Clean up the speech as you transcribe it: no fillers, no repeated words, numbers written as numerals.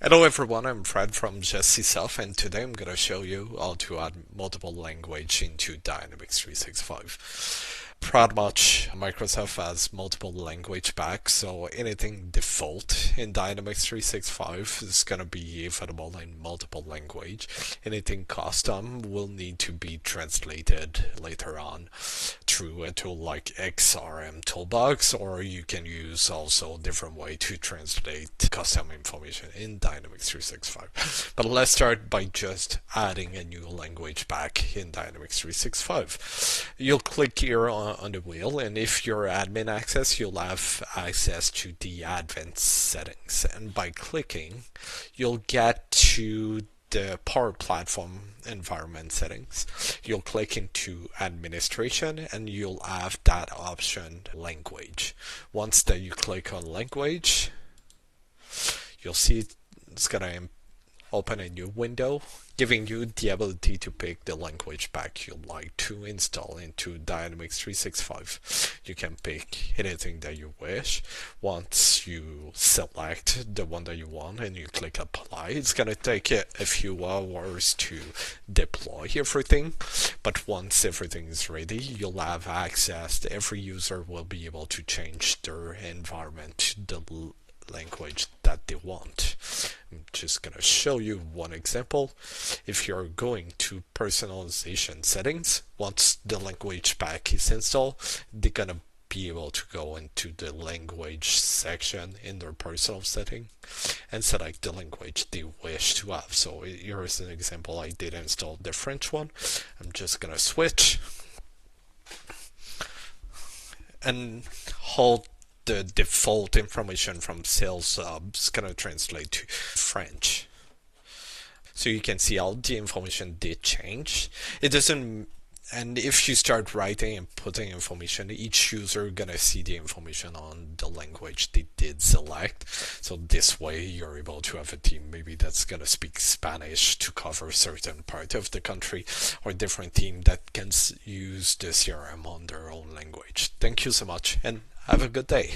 Hello everyone, I'm Fred from Gestisoft, and today I'm going to show you how to add multiple language into Dynamics 365. Pretty much Microsoft has multiple language packs, so anything default in Dynamics 365 is going to be available in multiple language. Anything custom will need to be translated later on through a tool like XRMToolBox, or you can use also a different way to translate custom information in Dynamics 365. But let's start by just adding a new language pack in Dynamics 365. You'll click here on the wheel, and if you're admin access, you'll have access to the advanced settings. And by clicking, you'll get to the Power Platform environment settings. You'll click into administration and you'll have that option language. Once that you click on language, you'll see it's gonna open a new window, giving you the ability to pick the language pack you'd like to install into Dynamics 365. You can pick anything that you wish. Once you select the one that you want and you click apply, it's gonna take a few hours to deploy everything, but once everything is ready, you'll have access. Every user will be able to change their environment to the language that they want. I'm just gonna show you one example. If you're going to personalization settings, once the language pack is installed, they're gonna be able to go into the language section in their personal setting and select the language they wish to have. So here's an example. I did install the French one. I'm just gonna switch and hold the default information from sales is going to translate to French. So you can see all the information did change. It doesn't, and if you start writing and putting information, each user gonna see the information on the language they did select. So this way you're able to have a team maybe that's gonna speak Spanish to cover a certain part of the country, or a different team that can use the CRM on their own language. Thank you so much and have a good day.